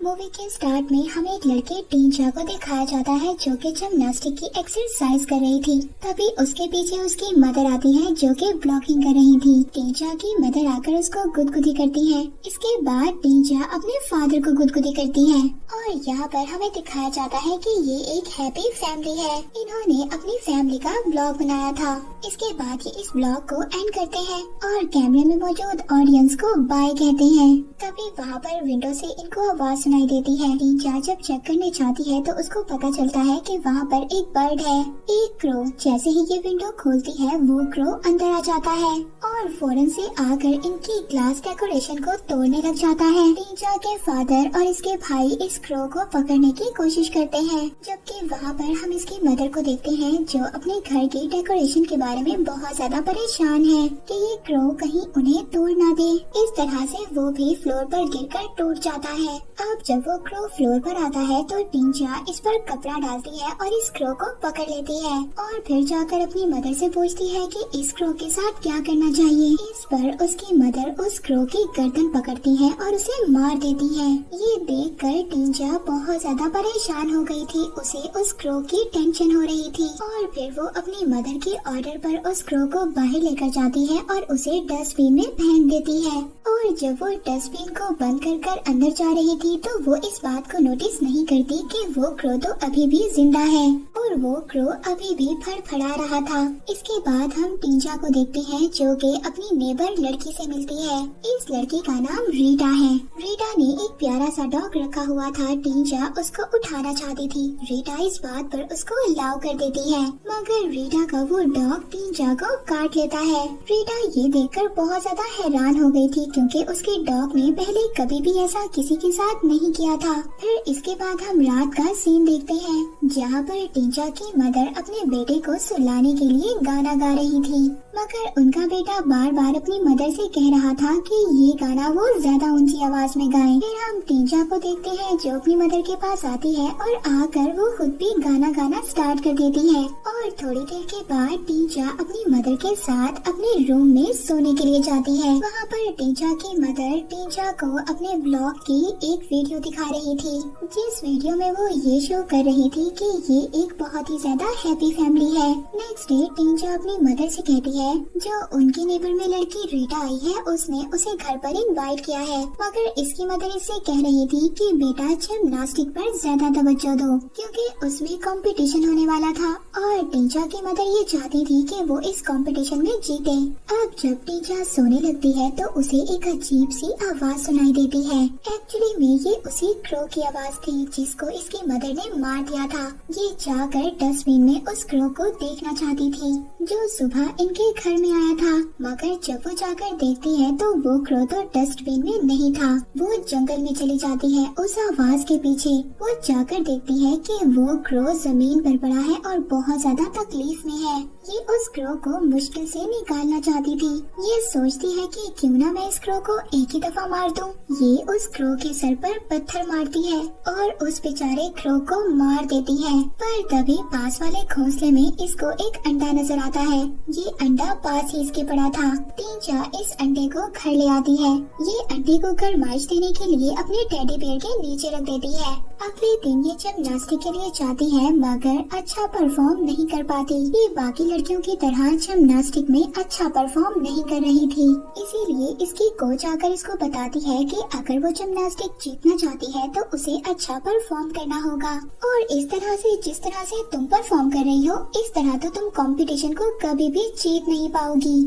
Movie के start में हमें एक लड़के टींचा को दिखाया जाता है जो कि जिम्नास्टिक की एक्सरसाइज कर रही थी। तभी उसके पीछे उसकी मदर आती है जो कि ब्लॉकिंग कर रही थी। टींचा की मदर आकर उसको गुदगुदी करती है। इसके बाद टींचा अपने फादर को गुदगुदी करती है और यहाँ पर हमें दिखाया जाता है कि ये एक हैप्पी फैमिली है। इन्होंने अपनी फैमिली का ब्लॉग बनाया था। इसके बाद ये इस ब्लॉग को एंड करते हैं और कैमरे में मौजूद ऑडियंस को बाय कहते हैं। तभी वहाँ पर विंडो से इनको आवाज सुनाई देती है। टींचा जब चेक करने जाती है तो उसको पता चलता है कि वहाँ पर एक बर्ड है, एक क्रो। जैसे ही ये विंडो खोलती है वो क्रो अंदर आ जाता है और फौरन से आकर इनकी ग्लास डेकोरेशन को तोड़ने लग जाता है। टींचा के फादर और इसके भाई इस क्रो को पकड़ने की कोशिश करते हैं, जबकि वहाँ पर हम इसकी मदर को देखते हैं जो अपने घर की डेकोरेशन के बारे में बहुत ज्यादा परेशान है कि ये क्रो कहीं उन्हें तोड़ ना दे। इस तरह से वो भी फ्लोर पर गिरकर टूट जाता है। अब जब वो क्रो फ्लोर पर आता है तो टींचा इस पर कपड़ा डालती है और इस क्रो को पकड़ लेती है और फिर जाकर अपनी मदर से पूछती है कि इस क्रो के साथ क्या करना चाहिए। इस पर उसकी मदर उस क्रो की गर्दन पकड़ती है और उसे मार देती है। ये देखकर टींचा बहुत ज्यादा परेशान हो गई थी। उसे उस क्रो की टेंशन हो रही थी और फिर वो अपनी मदर के ऑर्डर पर उस क्रो को बाहर लेकर जाती है और उसे डस्टबिन में फेंक देती है। और जब वो डस्टबिन को बंद कर अंदर जा रही थी तो वो इस बात को नोटिस नहीं करती कि वो क्रो तो अभी भी जिंदा है और वो क्रो अभी भी फड़फड़ा रहा था। इसके बाद हम टींचा को देखते हैं जो कि अपनी नेबर लड़की से मिलती है। इस लड़की का नाम रीटा है। रीटा ने एक प्यारा सा डॉग रखा हुआ था। टींचा उसको उठाना चाहती थी। रीटा इस बात पर उसको अलाउ कर देती है, मगर रीटा का वो डॉग टींचा को काट लेता है। रीटा ये देखकर बहुत ज्यादा हैरान हो गई थी क्योंकि उसके डॉग ने पहले कभी भी ऐसा किसी के साथ नहीं किया था। फिर इसके बाद हम रात का सीन देखते हैं जहाँ पर टींचा की मदर अपने बेटे को सुलाने के लिए गाना गा रही थी, मगर उनका बेटा बार बार अपनी मदर से कह रहा था कि ये गाना वो ज्यादा ऊंची आवाज में गाएं। फिर हम टींचा को देखते हैं जो अपनी मदर के पास आती है और आकर वो खुद भी गाना गाना स्टार्ट कर देती है और थोड़ी देर के बाद टींचा अपनी मदर के साथ अपने रूम में सोने के लिए जाती है। वहाँ पर टींचा की मदर टींचा को अपने ब्लॉग की एक वीडियो दिखा रही थी, जिस वीडियो में वो ये शो कर रही थी कि ये एक बहुत ही ज्यादा हैप्पी फैमिली है। नेक्स्ट डे टींचा अपनी मदर से कहती है जो उनकी नेबर में लड़की रीटा आई है उसने उसे घर पर इनवाइट किया है, मगर इसकी मदर इससे कह रही थी कि बेटा जिम्नास्टिक पर ज्यादा तवज्जो दो क्योंकि उसमें कंपटीशन होने वाला था और टींचा की मदर ये चाहती थी कि वो इस कंपटीशन में जीते। अब जब टींचा सोने लगती है तो उसे एक अजीब सी आवाज सुनाई देती है। एक्चुअली में ये उसी क्रो की आवाज थी जिसको इसकी मदर ने मार दिया था। ये जाकर डस्टबिन में उस क्रो को देखना चाहती थी जो सुबह इनके घर में आया था, मगर जब वो जाकर देखती है तो वो क्रो तो डस्टबिन में नहीं था। वो जंगल में चली जाती है उस आवाज के पीछे। वो जाकर देखती है कि वो क्रो जमीन पर पड़ा है और बहुत ज्यादा तकलीफ में है। ये उस क्रो को मुश्किल से निकालना चाहती थी। ये सोचती है कि क्यों ना मैं इस क्रो को एक ही दफा मार दूं। ये उस क्रो के सर पर पत्थर मारती है और उस बेचारे क्रो को मार देती है, पर तभी पास वाले घोंसले में इसको एक अंडा नजर आता है। ये अंडा पास ही इसके पड़ा था। टींचा इस अंडे को घर ले आती है। ये अंडे को गरमाइश देने के लिए अपने टेडी बेयर के नीचे रख देती है। अगले दिन ये जिम्नास्टिक के लिए जाती है मगर अच्छा परफॉर्म नहीं कर पाती। ये बाकी लड़कियों की तरह जिम्नास्टिक में अच्छा परफॉर्म नहीं कर रही थी, इसीलिए इसकी कोच आकर इसको बताती है कि अगर वो जिम्नास्टिक जीतना चाहती है तो उसे अच्छा परफॉर्म करना होगा और इस तरह से जिस तरह से तुम परफॉर्म कर रही हो इस तरह तो तुम कंपटीशन को कभी भी जीत नहीं पाओगी।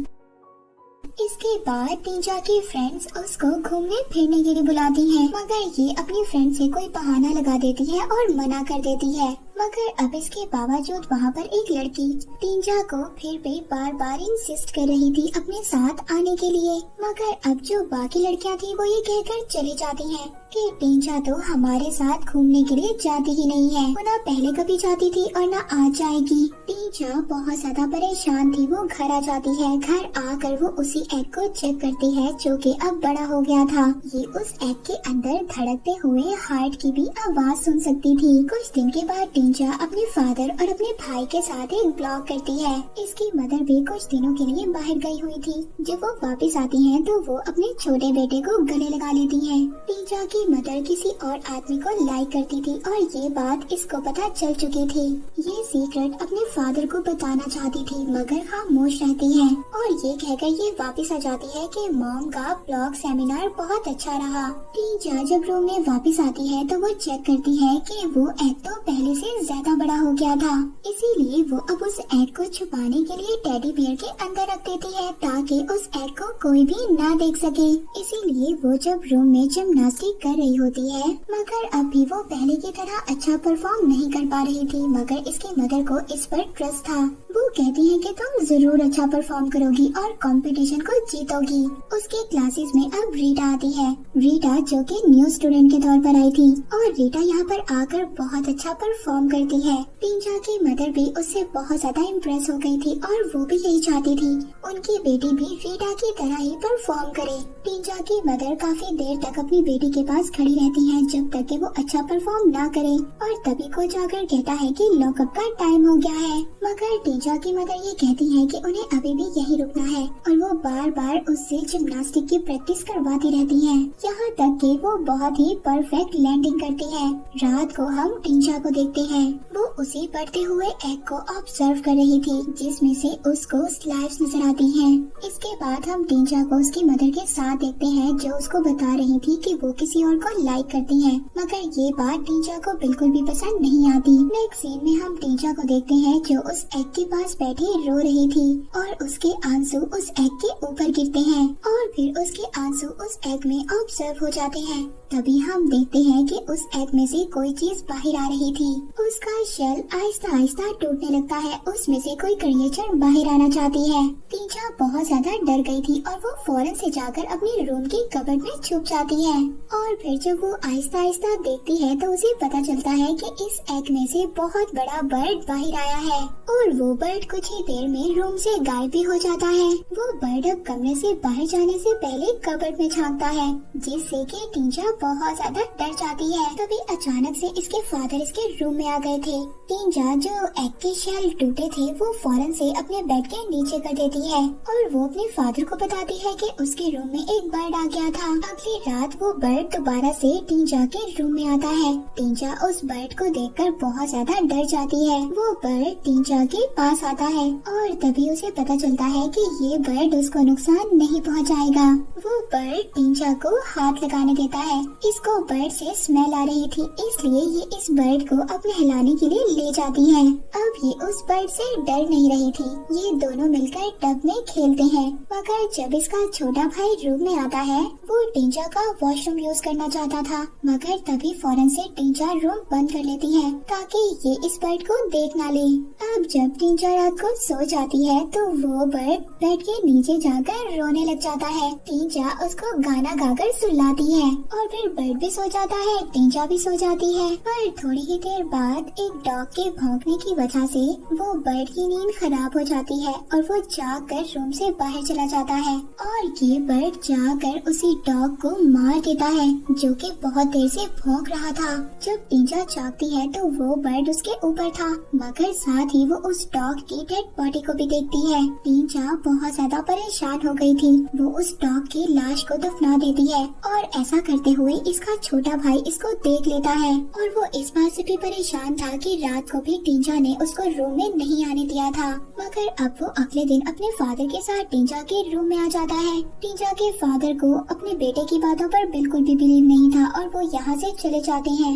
इसके बाद टींचा की फ्रेंड्स उसको घूमने फिरने के लिए बुलाती हैं, मगर ये अपनी फ्रेंड से कोई बहाना लगा देती है और मना कर देती है। मगर अब इसके बावजूद वहाँ पर एक लड़की टींचा को फिर भी बार बार इंसिस्ट कर रही थी अपने साथ आने के लिए, मगर अब जो बाकी लड़कियाँ थी वो ये कहकर चली जाती हैं कि टींचा तो हमारे साथ घूमने के लिए जाती ही नहीं है, वो ना पहले कभी जाती थी और ना आज जाएगी। टींचा बहुत ज्यादा परेशान थी। वो घर आ जाती है। घर आकर वो उसी एग को चेक करती है जो कि अब बड़ा हो गया था। ये उस एग के अंदर धड़कते हुए हार्ट की भी आवाज सुन सकती थी। कुछ दिन के बाद टींचा अपने फादर और अपने भाई के साथ एक ब्लॉग करती है। इसकी मदर भी कुछ दिनों के लिए बाहर गई हुई थी। जब वो वापस आती हैं तो वो अपने छोटे बेटे को गले लगा लेती हैं। टींचा की मदर किसी और आदमी को लाइक करती थी और ये बात इसको पता चल चुकी थी। ये सीक्रेट अपने फादर को बताना चाहती थी मगर खामोश रहती है और ये कहकर ये वापस आ जाती है कि मॉम का ब्लॉग सेमिनार बहुत अच्छा रहा। टींचा जब रूम में वापस आती है तो वो चेक करती है कि वो एग तो पहले से ज्यादा बड़ा हो गया था, इसीलिए वो अब उस एग को छुपाने के लिए टेडी बियर के अंदर रख देती है ताकि उस एग को कोई भी ना देख सके। इसीलिए वो जब रूम में जिम्नास्टिक कर रही होती है मगर अब भी वो पहले की तरह अच्छा परफॉर्म नहीं कर पा रही थी मगर इसकी मदर को इस पर ट्रस्ट था। वो कहती है कि तुम जरूर अच्छा परफॉर्म करोगी और कंपटीशन को जीतोगी। उसके क्लासेस में अब रीटा आती है। रीटा जो कि न्यू स्टूडेंट के तौर पर आई थी और रीटा यहाँ पर आकर बहुत अच्छा परफॉर्म करती है। टींचा की मदर भी उससे बहुत ज्यादा इम्प्रेस हो गई थी और वो भी यही चाहती थी उनकी बेटी भी रीटा की तरह ही परफॉर्म करे। टींचा की मदर काफी देर तक अपनी बेटी के पास खड़ी रहती है जब तक कि वो अच्छा परफॉर्म ना करे और तभी को जाकर कहता है कि लॉकअप का टाइम हो गया है। मगर टींचा की मदर ये कहती है कि उन्हें अभी भी यही रुकना है और वो बार बार उससे जिम्नास्टिक की प्रैक्टिस करवाती रहती है यहाँ तक कि वो बहुत ही परफेक्ट लैंडिंग करती है। रात को हम टींचा को देखते हैं। वो उसी बढ़ते हुए एग को ऑब्जर्व कर रही थी जिसमें से उसको स्लाइड्स नजर आती हैं। इसके बाद हम टींचा को उसकी मदर के साथ देखते हैं जो उसको बता रही थी कि वो किसी और को लाइक करती है मगर ये बात टींचा को बिल्कुल भी पसंद नहीं आती। नेक्स्ट सीन में हम टींचा को देखते हैं जो उस एग के पास बैठी रो रही थी और उसके आंसू उस एग के ऊपर गिरते हैं और फिर उसके आंसू उस एग में ऑब्जर्व हो जाते हैं। तभी हम देखते हैं कि उस एग में से कोई चीज बाहर आ रही थी। उसका शेल आहिस्ता आहिस्ता टूटने लगता है। उसमें से कोई क्रिएचर बाहर आना चाहती है। टींचा बहुत ज्यादा डर गई थी और वो फौरन से जाकर अपने रूम की कबर्ड में छुप जाती है और फिर जब वो आहिस्ता आहिस्ता देखती है तो उसे पता चलता है कि इस एग में से बहुत बड़ा बर्ड बाहर आया है और वो बर्ड कुछ ही देर में रूम से गायब भी हो जाता है। वो बर्ड अब कमरे से बाहर जाने से पहले कबर्ड में झांकता है जिससे कि टींचा बहुत ज्यादा डर जाती है। तभी अचानक से इसके फादर इसके रूम में आ गए थे। टींचा जो एग के शेल टूटे थे वो फौरन से अपने बेड के नीचे कर देती है और वो अपने फादर को बताती है कि उसके रूम में एक बर्ड आ गया था। अगली रात वो बर्ड दोबारा से टींचा के रूम में आता है। टींचा उस बर्ड को देखकर बहुत ज्यादा डर जाती है। वो बर्ड टींचा के पास आता है और तभी उसे पता चलता है कि ये बर्ड उसको नुकसान नहीं पहुंचाएगा। वो बर्ड टींचा को हाथ लगाने देता है। इसको बर्ड से स्मेल आ रही थी इसलिए ये इस बर्ड को अब नहलाने के लिए ले जाती है। अब ये उस बर्ड से डर नहीं रही थी। ये दोनों मिलकर टब में खेलते हैं मगर जब इसका छोटा भाई रूम में आता है वो टींचा का वॉशरूम यूज करना चाहता था मगर तभी फौरन से टींचा रूम बंद कर लेती है ताकि ये इस बर्ड को देख ना ले। अब जब टींचा रात को सो जाती है तो वो बर्ड बेड के नीचे जाकर रोने लग जाता है। टींचा उसको गाना गाकर सुलाती है और फिर बर्ड भी सो जाता है। टींचा भी सो जाती है पर थोड़ी ही देर बाद एक डॉग के भौंकने की वजह से वो बर्ड की नींद खराब हो जाती है और वो जाग कर रूम से बाहर चला जाता है और ये बर्ड जाकर उसी डॉग को मार देता है जो कि बहुत देर से भौंक रहा था। जब टींचा जागती है तो वो बर्ड उसके ऊपर था मगर साथ ही वो उस डॉग की डेड बॉडी को भी देखती है। टींचा बहुत ज्यादा परेशान हो गई थी। वो उस डॉग की लाश को दफना देती है और ऐसा करते हुए इसका छोटा भाई इसको देख लेता है और वो इस बात से भी परेशान था कि रात को भी टींचा ने उसको रूम में नहीं आने दिया था मगर अब वो अगले दिन अपने फादर के साथ टींचा के रूम में आ जाता है। टींचा के फादर को अपने बेटे की बातों पर बिल्कुल भी बिलीव नहीं था और वो यहाँ से चले जाते हैं।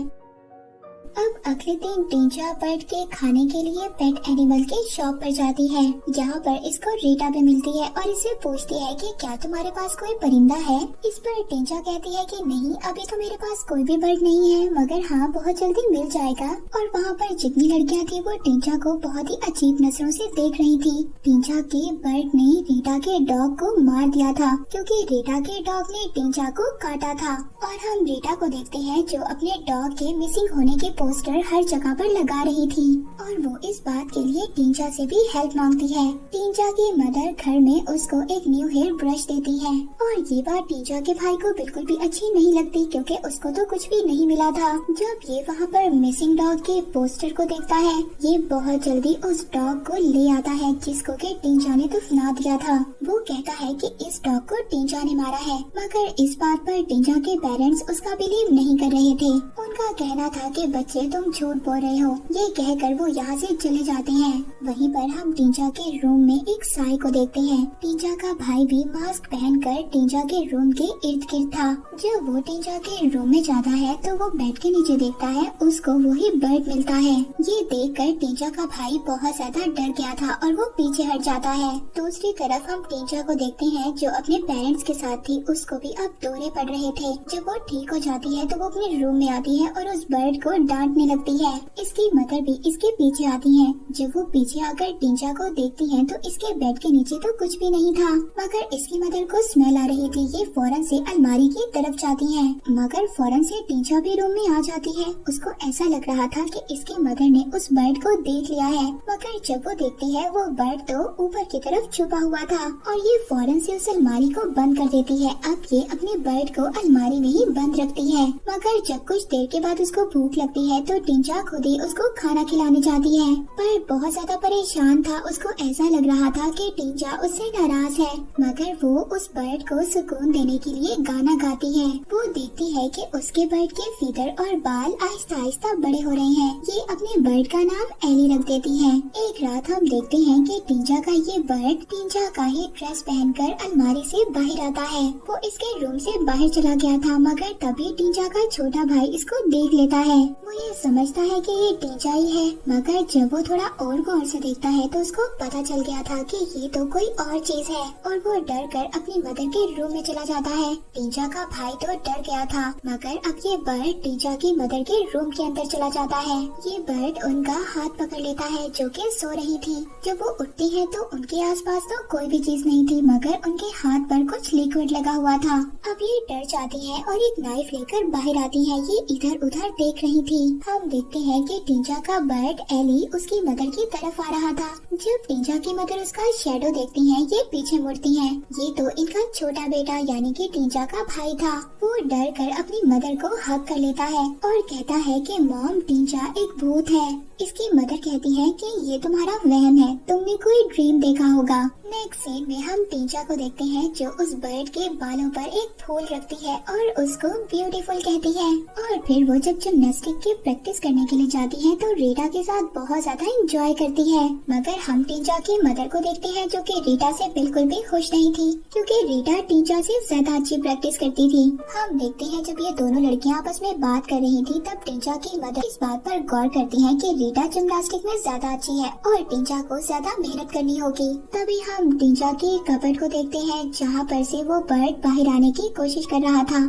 अब अगले दिन टींचा बर्ड के खाने के लिए पेट एनिमल के शॉप पर जाती है जहाँ पर इसको रीटा भी मिलती है और इससे पूछती है कि क्या तुम्हारे पास कोई परिंदा है। इस पर टींचा कहती है कि नहीं, अभी तो मेरे पास कोई भी बर्ड नहीं है मगर हाँ बहुत जल्दी मिल जाएगा। और वहाँ पर जितनी लड़कियाँ थी वो टींचा को बहुत ही अजीब नजरों से देख रही थी। टींचा के बर्ड ने रीटा के डॉग को मार दिया था क्योंकि रीटा के डॉग ने टींचा को काटा था। और हम रीटा को देखते हैं जो अपने डॉग के मिसिंग होने के पोस्टर हर जगह पर लगा रही थी और वो इस बात के लिए टींचा से भी हेल्प मांगती है। टींचा की मदर घर में उसको एक न्यू हेयर ब्रश देती है और ये बात टींचा के भाई को बिल्कुल भी अच्छी नहीं लगती क्योंकि उसको तो कुछ भी नहीं मिला था। जब ये वहाँ पर मिसिंग डॉग के पोस्टर को देखता है, ये बहुत जल्दी उस डॉग को ले आता है जिसको के टींचा ने दफना दिया था। वो कहता है कि इस डॉग को टींचा ने मारा है, मगर इस बात पर टींचा के पेरेंट्स उसका बिलीव नहीं कर रहे थे। उनका कहना था कि बच्चे तुम झूठ बोल रहे हो। ये कहकर वो यहाँ से चले जाते हैं। वहीं पर हम टींचा के रूम में एक साई को देखते हैं। टींचा का भाई भी मास्क पहनकर टींचा के रूम के इर्द गिर्द था। जब वो टींचा के रूम में जाता है तो वो बेड के नीचे देखता है उसको वही बर्ड मिलता है। ये देखकर टींचा का भाई बहुत ज्यादा डर गया था और वो पीछे हट जाता है। दूसरी तरफ हम टींचा को देखते हैं जो अपने पेरेंट्स के साथ थी, उसको भी अब दौरे पड़ रहे थे। जब वो ठीक हो जाती है तो वो अपने रूम में आती है और उस बर्ड को डांटने लगती है। इसकी मदर भी इसके पीछे आती है। जब वो पीछे आकर टींचा को देखती है तो इसके बेड के नीचे तो कुछ भी नहीं था, मगर इसकी मदर को स्मेल आ रही थी। ये फौरन से अलमारी की तरफ जाती है, मगर फौरन से टींचा भी रूम में आ जाती है। उसको ऐसा लग रहा था कि इसकी मदर ने उस बर्ड को देख लिया है, मगर जब वो देखती है वो बर्ड तो ऊपर की तरफ छुपा हुआ था और ये फौरन से उस अलमारी को बंद कर देती है। अब ये अपने बर्ड को अलमारी में ही बंद रखती है, मगर जब कुछ देर के बाद उसको भूख लगती है तो टींचा खुद ही उसको खाना खिलाने जाती है। पर बहुत ज्यादा परेशान था, उसको ऐसा लग रहा था कि टींचा उससे नाराज है, मगर वो उस बर्ड को सुकून देने के लिए गाना गाती है। वो देखती है कि उसके बर्ड के फीदर और बाल आहिस्ता आहिस्ता बड़े हो रहे हैं। ये अपने बर्ड का नाम एली रख देती है। एक रात हम देखते हैं कि टींचा का ये बर्ड टींचा का ही ड्रेस पहनकर अलमारी से बाहर आता है। वो इसके रूम से बाहर चला गया था, मगर तभी टींचा का छोटा भाई इसको देख लेता है। वो ये समझता है कि ये टींचा ही है, मगर जब वो थोड़ा और गौर से देखता है तो उसको पता चल गया था कि ये तो कोई और चीज है और वो डर कर अपनी मदर के रूम में चला जाता है। टींचा का भाई तो डर गया था, मगर अब ये बर्ड टींचा की मदर के रूम के अंदर चला जाता है। ये बर्ड उनका हाथ पकड़ लेता है जो कि सो रही थी। जब वो उठती है तो उनके आसपास तो कोई भी चीज नहीं थी, मगर उनके हाथ पर कुछ लिक्विड लगा हुआ था। अब ये डर जाती है और एक नाइफ लेकर बाहर आती है। ये इधर उधर देख रही थी। हम देखते हैं कि टींचा का बर्ड एली उसकी मदर की तरफ आ रहा था। जब टींचा की मदर उसका शैडो देखती है, ये पीछे मुड़ती है। ये तो इनका छोटा बेटा यानी कि टींचा का भाई था। वो डर कर अपनी मदर को हग कर लेता है और कहता है कि मॉम, टींचा एक भूत है। इसकी मदर कहती है कि ये तुम्हारा वहम है, तुमने कोई ड्रीम देखा होगा। नेक्स्ट सीन में हम टींचा को देखते हैं जो उस बर्ड के बालों पर एक फूल रखती है और उसको ब्यूटीफुल कहती है। और फिर वो जब जिम्नास्टिक की प्रैक्टिस करने के लिए जाती है तो रीटा के साथ बहुत ज्यादा एंजॉय करती है। मगर हम टींचा की मदर को देखते हैं जो कि रीटा से बिल्कुल भी खुश नहीं थी, क्योंकि रीटा टींचा से ज्यादा अच्छी प्रैक्टिस करती थी। हम देखते हैं जब ये दोनों लड़कियां आपस में बात कर रही थी तब टींचा की मदर इस बात पर गौर करती है कि रीटा जिम्नास्टिक में ज्यादा अच्छी है और टींचा को ज्यादा मेहनत करनी होगी। तभी हम टींचा की कबर्ड को देखते हैं जहाँ पर से वो बर्ड बाहर आने की कोशिश कर रहा था।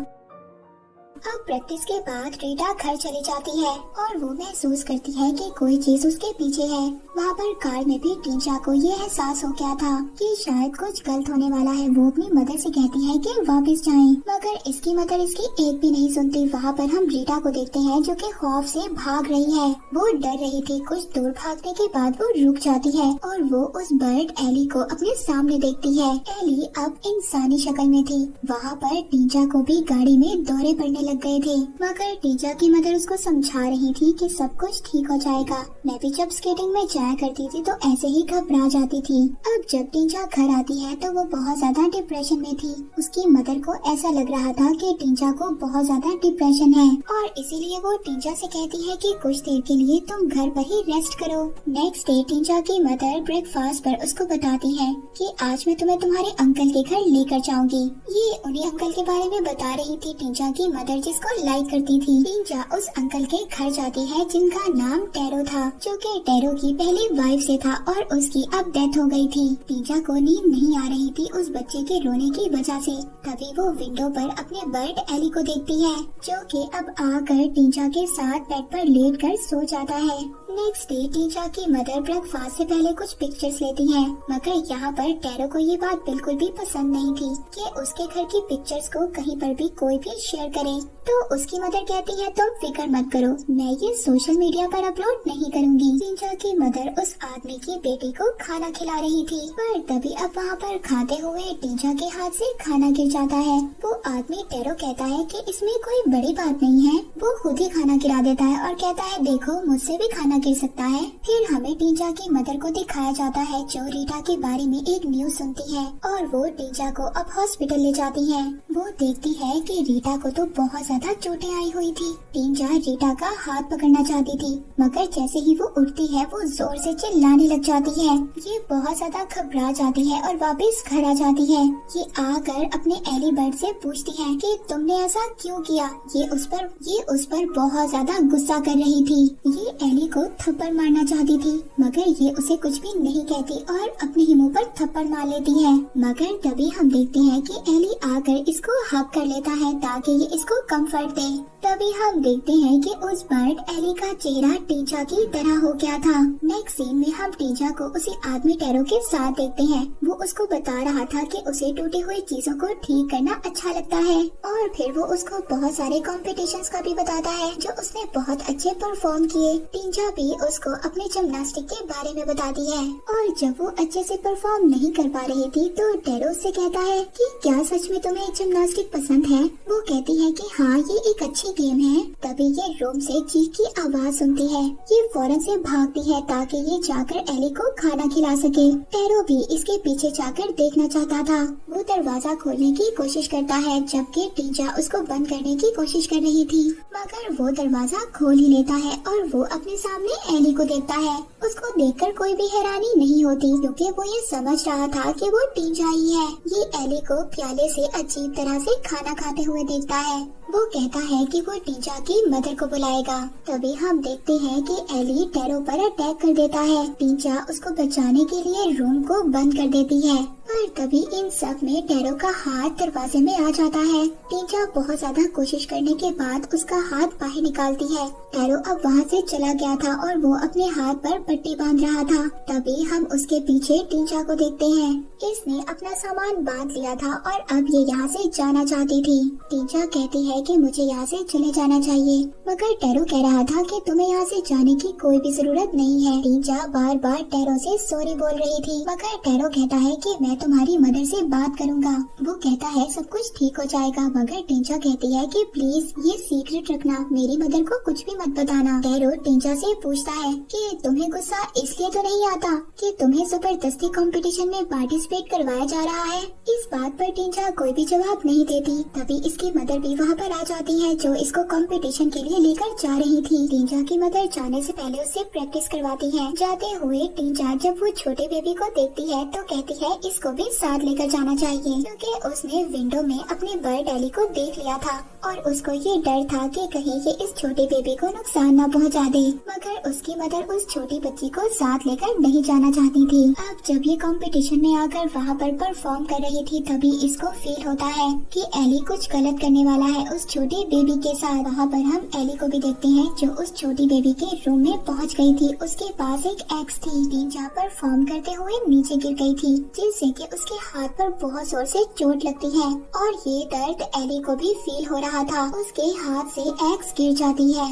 अब प्रैक्टिस के बाद रीटा घर चली जाती है और वो महसूस करती है कि कोई चीज उसके पीछे है। वहाँ पर कार में भी टींचा को ये एहसास हो गया था कि शायद कुछ गलत होने वाला है। वो अपनी मदर से कहती है कि वापस जाएं, मगर इसकी मदर इसकी एक भी नहीं सुनती। वहाँ पर हम रीटा को देखते हैं जो कि खौफ से भाग रही है। वो डर रही थी। कुछ दूर भागने के बाद वो रुक जाती है और वो उस बर्ड एली को अपने सामने देखती है। एली अब इंसानी शक्ल में थी। वहाँ पर टींचा को भी गाड़ी में दौरे पड़ने लग गए थे, मगर टींचा की मदर उसको समझा रही थी कि सब कुछ ठीक हो जाएगा। मैं भी जब स्केटिंग में जाया करती थी तो ऐसे ही घबरा जाती थी। अब जब टींचा घर आती है तो वो बहुत ज्यादा डिप्रेशन में थी। उसकी मदर को ऐसा लग रहा था कि टींचा को बहुत ज्यादा डिप्रेशन है और इसीलिए वो टींचा से कहती है कि कुछ देर के लिए तुम घर पर ही रेस्ट करो। नेक्स्ट डे टींचा की मदर ब्रेकफास्ट पर उसको बताती है कि आज मैं तुम्हें तुम्हारे अंकल के घर लेकर जाऊंगी। ये उन्हीं अंकल के बारे में बता रही थी टींचा की मदर जिसको लाइक करती थी। टींचा उस अंकल के घर जाती है जिनका नाम टैरो था, जो कि टैरो की पहली वाइफ से था और उसकी अब डेथ हो गई थी। टींचा को नींद नहीं आ रही थी उस बच्चे के रोने की वजह से। तभी वो विंडो पर अपने बर्ड एली को देखती है जो कि अब आकर टींचा के साथ बेड पर लेट कर सो जाता है। नेक्स्ट डे टींचा की मदर ब्रेकफास्ट से पहले कुछ पिक्चर्स लेती है, मगर यहाँ पर टैरो को ये बात बिल्कुल भी पसंद नहीं थी कि उसके घर की पिक्चर्स को कहीं पर भी कोई भी शेयर करे। तो उसकी मदर कहती है तुम फिक्र मत करो, मैं ये सोशल मीडिया पर अपलोड नहीं करूंगी। टींचा की मदर उस आदमी की बेटी को खाना खिला रही थी, पर तभी अब वहाँ पर खाते हुए टींचा के हाथ से खाना गिर जाता है। वो आदमी टेरो कहता है कि इसमें कोई बड़ी बात नहीं है। वो खुद ही खाना गिरा देता है और कहता है देखो मुझसे भी खाना गिर सकता है। फिर हमें टींचा की मदर को दिखाया जाता है जो रीटा के बारे में एक न्यूज सुनती है और वो टींचा को अब हॉस्पिटल ले जाती है। वो देखती है कि रीटा को तो बहुत ज्यादा चोटें आई हुई थी। टींचा रीटा का हाथ पकड़ना चाहती थी, मगर जैसे ही वो उठती है वो जोर से चिल्लाने लग जाती है। ये बहुत ज्यादा घबरा जाती है और वापस घर आ जाती है। ये आकर अपने एली बर्ड से पूछती है कि तुमने ऐसा क्यों किया। ये उस पर बहुत ज्यादा गुस्सा कर रही थी। ये एली को थप्पड़ मारना चाहती थी, मगर ये उसे कुछ भी नहीं कहती और अपने ही मुंह पर थप्पड़ मार लेती है। मगर तभी हम देखते हैं कि एली आकर इसको हक कर लेता है ताकि ये इसको कंफर्ट दे। तभी हम देखते हैं कि उस बर्ड एली का चेहरा टींचा की तरह हो गया था। नेक्स्ट सीन में हम टींचा को उसी आदमी टेरो के साथ देखते हैं। वो उसको बता रहा था कि उसे टूटी हुई चीजों को ठीक करना अच्छा लगता है और फिर वो उसको बहुत सारे कॉम्पिटिशन्स का भी बताता है जो उसने बहुत अच्छे परफॉर्म किए। टींचा भी उसको अपने जिम्नास्टिक के बारे में बताती है और जब वो अच्छे से परफॉर्म नहीं कर पा रही थी तो टेरो से कहता है कि क्या सच में तुम्हें जिम्नास्टिक पसंद है। वो कहती है कि हाँ ये एक अच्छी गेम है। तभी ये रूम से चीख की आवाज सुनती है। ये फौरन से भागती है ताकि ये जाकर एली को खाना खिला सके। टेरो भी इसके पीछे जाकर देखना चाहता था। वो दरवाजा खोलने की कोशिश करता है जबकि टींचा उसको बंद करने की कोशिश कर रही थी, मगर वो दरवाजा खोल ही लेता है और वो अपने सामने एली को देखता है। उसको देखकर कोई भी हैरानी नहीं होती क्योंकि वो ये समझ रहा था कि वो टींचा ही है। ये एली को प्याले से अजीब तरह से खाना खाते हुए देखता है। वो कहता है कि वो टींचा की मदर को बुलाएगा। तभी हम देखते हैं कि एली टेरो पर अटैक कर देता है। टींचा उसको बचाने के लिए रूम को बंद कर देती है, पर तभी इन सब में टेरो का हाथ दरवाजे में आ जाता है। टींचा बहुत ज्यादा कोशिश करने के बाद उसका हाथ बाहर निकालती है। टेरो अब वहाँ से चला गया था और वो अपने हाथ पर पट्टी बांध रहा था। तभी हम उसके पीछे टींचा को देखते हैं। इसने अपना सामान बांध लिया था और अब ये यहाँ से जाना चाहती थी। टींचा कहती है कि मुझे यहाँ से चले जाना चाहिए, मगर टेरो कह रहा था कि तुम्हें यहाँ से जाने की कोई भी जरूरत नहीं है। टींचा बार बार टेरो से सॉरी बोल रही थी, मगर टेरो कहता है कि मैं तुम्हारी मदर से बात करूँगा। वो कहता है सब कुछ ठीक हो जाएगा, मगर टींचा कहती है कि प्लीज ये सीक्रेट रखना, मेरी मदर को कुछ भी मत बताना। टेरो टींचा से पूछता है कि तुम्हें गुस्सा इसलिए तो नहीं आता कि तुम्हें जबरदस्ती कंपटीशन में पार्टिसिपेट करवाया जा रहा है। इस बात पर टींचा कोई भी जवाब नहीं देती। तभी इसकी मदर भी वहाँ पर आ जाती है जो इसको कंपटीशन के लिए लेकर जा रही थी। टींचा की मदर जाने से पहले उससे प्रैक्टिस करवाती है। जाते हुए टींचा जब वो छोटे बेबी को देखती है तो कहती है इसको भी साथ लेकर जाना चाहिए, क्योंकि उसने विंडो में अपने बर्ड एली को देख लिया था और उसको ये डर था कि कहीं ये इस छोटे बेबी को नुकसान न पहुंचा दे। मगर उसकी मदर उस छोटी बच्ची को साथ लेकर नहीं जाना चाहती थी। अब जब ये कंपटीशन में आकर वहाँ पर परफॉर्म कर रही थी तभी इसको फील होता है कि एली कुछ गलत करने वाला है उस छोटी बेबी के साथ। वहाँ पर हम एली को भी देखते हैं जो उस छोटी बेबी के रूम में पहुँच गई थी। उसके पास एक एक्स थी। टींचा परफॉर्म करते हुए नीचे गिर गई थी, जिससे कि उसके हाथ पर बहुत जोर से चोट लगती है और ये दर्द एली को भी फील हो रहा था। उसके हाथ से एक्स गिर जाती है,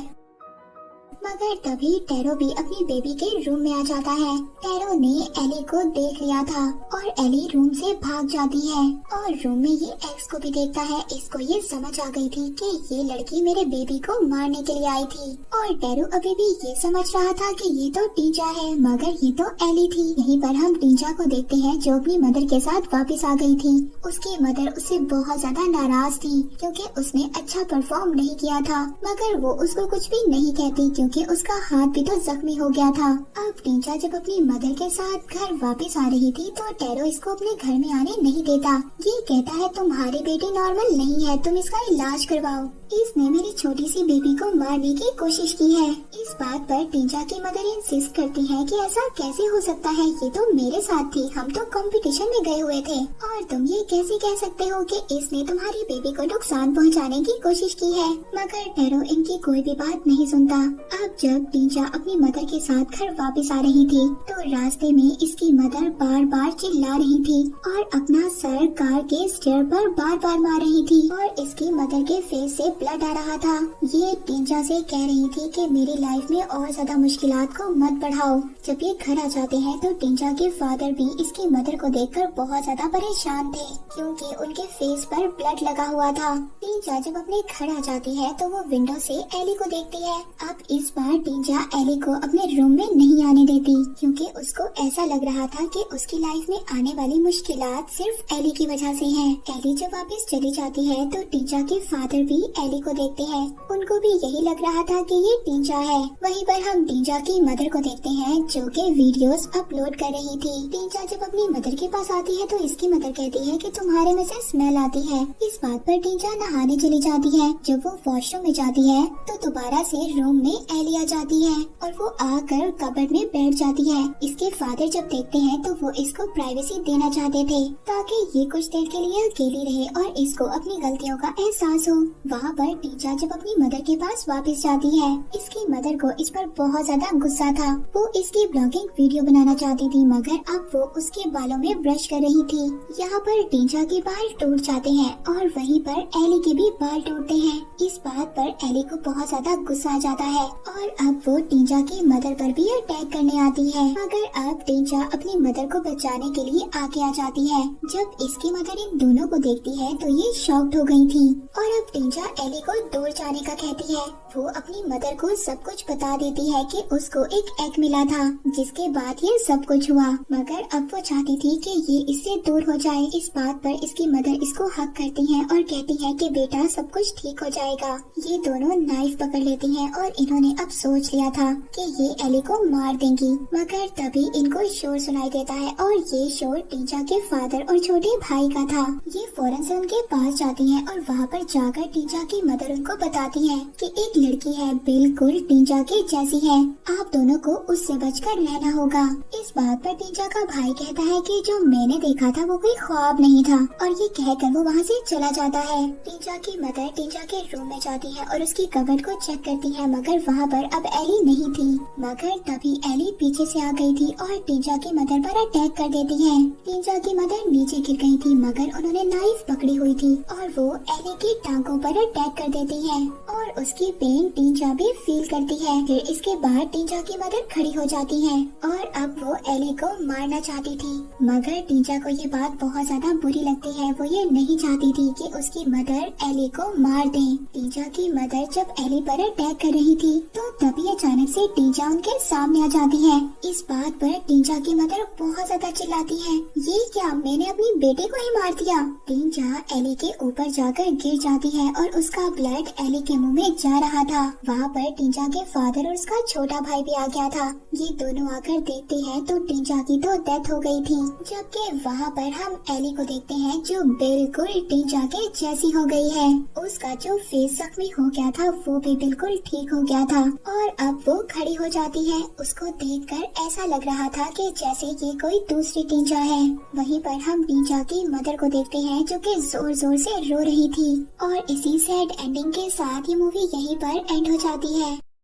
मगर तभी टेरो भी अपनी बेबी के रूम में आ जाता है। टेरो ने एली को देख लिया था और एली रूम से भाग जाती है और रूम में ये एक्स को भी देखता है। इसको ये समझ आ गई थी कि ये लड़की मेरे बेबी को मारने के लिए आई थी और टेरो अभी भी ये समझ रहा था कि ये तो टींचा है, मगर ये तो एली थी। यहीं पर हम टींचा को देखते हैं जो अपनी मदर के साथ वापस आ गई थी। उसकी मदर उससे बहुत ज्यादा नाराज थी क्योंकि उसने अच्छा परफॉर्म नहीं किया था, मगर वो उसको कुछ भी नहीं कहती क्योंकि उसका हाथ भी तो जख्मी हो गया था। अब टींचा जब अपनी मदर के साथ घर वापस आ रही थी तो टेरो इसको अपने घर में आने नहीं देता। ये कहता है तुम्हारी बेटी नॉर्मल नहीं है, तुम इसका इलाज करवाओ। इसने मेरी छोटी सी बेबी को मारने की कोशिश की है। इस बात पर टींचा की मदर इंसिस्ट करती है कि ऐसा कैसे हो सकता है, ये तो मेरे साथ थी, हम तो कंपटीशन में गए हुए थे और तुम ये कैसे कह सकते हो कि इसने तुम्हारी बेबी को नुकसान पहुंचाने की कोशिश की है। मगर टेरो इनकी कोई भी बात नहीं सुनता। अब अब जब टीजा अपनी मदर के साथ घर वापस आ रही थी तो रास्ते में इसकी मदर बार बार चिल्ला रही थी और अपना सर कार के स्टीयर पर बार बार मार रही थी और इसकी मदर के फेस से ब्लड आ रहा था। ये टीजा से कह रही थी कि मेरी लाइफ में और ज्यादा मुश्किलात को मत बढ़ाओ। जब ये घर आ जाते हैं तो टीजा के फादर भी इसकी मदर को देखकर बहुत ज्यादा परेशान थे क्योंकि उनके फेस पर ब्लड लगा हुआ था। टीजा जब अपने घर आ जाती है तो वो विंडो से एली को देखती है। अब इस बार टीजा एली को अपने रूम में नहीं आने देती क्योंकि उसको ऐसा लग रहा था कि उसकी लाइफ में आने वाली मुश्किलात सिर्फ एली की वजह से हैं। एली जब वापस चली जाती है तो टीजा के फादर भी एली को देखते हैं। उनको भी यही लग रहा था कि ये टीजा है। वहीं पर हम टीजा की मदर को देखते हैं जो कि वीडियोस अपलोड कर रही थी। टीजा जब अपनी मदर के पास आती है तो इसकी मदर कहती है कि तुम्हारे में से स्मेल आती है। इस बात पर टीजा नहाने चली जाती है। जब वो वॉशरूम में जाती है तो दोबारा से रूम में एली आ जाती है और वो आकर कबर्ड में बैठ जाती है। इसके फादर जब देखते हैं तो वो इसको प्राइवेसी देना चाहते थे ताकि ये कुछ देर के लिए अकेली रहे और इसको अपनी गलतियों का एहसास हो। वहाँ पर टीजा जब अपनी मदर के पास वापस जाती है, इसकी मदर को इस पर बहुत ज्यादा गुस्सा था। वो इसकी ब्लॉगिंग वीडियो बनाना चाहती थी मगर अब वो उसके बालों में ब्रश कर रही थी। यहाँ पर टीजा के बाल टूट जाते हैं और वहीं पर एली के भी बाल टूटते हैं। इस बात पर एली को बहुत ज्यादा गुस्सा आ जाता है और अब वो टीजा की मदर पर भी अटैक करने आती है मगर अब टीजा अपनी मदर को बचाने के लिए आगे आ जाती है। जब इसकी मदर इन दोनों को देखती है तो ये शॉक्ड हो गई थी और अब टीजा एली को दूर जाने का कहती है। वो अपनी मदर को सब कुछ बता देती है कि उसको एक एग मिला था जिसके बाद ये सब कुछ हुआ मगर अब वो चाहती थी कि ये इससे दूर हो जाए। इस बात पर इसकी मदर इसको हक करती है और कहती है कि बेटा सब कुछ ठीक हो जाएगा। ये दोनों नाइफ पकड़ लेती हैं और इन्होंने अब सोच लिया था कि ये एली को मार देंगी मगर तभी इनको शोर सुनाई देता है और ये शोर टीजा के फादर और छोटे भाई का था। ये फौरन से उनके पास जाती हैं और वहाँ पर जाकर टीजा की मदर उनको बताती है कि एक लड़की है बिल्कुल टीजा के जैसी है, आप दोनों को उससे बचकर रहना होगा। इस बात पर टीजा का भाई कहता है कि जो मैंने देखा था वो कोई ख्वाब नहीं था और ये कहकर वो वहाँ से चला जाता है। टीजा की मदर टीजा के रूम में जाती है और उसकी कबर्ड को चेक करती है मगर वहाँ पर अब एली नहीं थी मगर तभी एली पीछे से आ गई थी और टीजा की मदर पर अटैक कर देती है। टीजा की मदर नीचे गिर गई थी मगर उन्होंने नाइफ पकड़ी हुई थी और वो एली की टांगों पर अटैक कर देती है और उसकी पेन टीजा भी फील करती है। फिर इसके बाद टीजा की मदर खड़ी हो जाती है और अब वो एली को मारना चाहती थी मगर टीजा को ये बात बहुत ज्यादा बुरी लगती है। वो ये नहीं चाहती थी कि उसकी मदर एली को मार दे। टीजा की मदर जब एली पर अटैक कर रही थी तो तभी अचानक से टीजा उनके सामने आ जाती है। इस बात पर टीजा की मदर बहुत ज्यादा चिल्लाती है, ये क्या, मैंने अपनी बेटे को ही मार दिया। टीजा एली के ऊपर जाकर गिर जाती है और उसका ब्लड एली के मुंह में जा रहा था। वहाँ पर टीजा के फादर और उसका छोटा भाई भी आ गया था। ये दोनों आकर देखते हैं तो टीजा की तो डेथ हो गई थी जबकि वहाँ पर हम एली को देखते हैं जो बिल्कुल टीजा के जैसी हो गई है। उसका जो फेस जख्मी हो गया था वो भी बिल्कुल ठीक हो गया था और अब वो खड़ी हो जाती है। उसको देखकर ऐसा लग रहा था कि जैसे ये कोई दूसरी टीजा है। वहीं पर हम टीजा की मदर को देखते हैं जो कि जोर जोर से रो रही थी और इसी सैड एंडिंग के साथ ये मूवी यहीं पर एंड हो जाती है।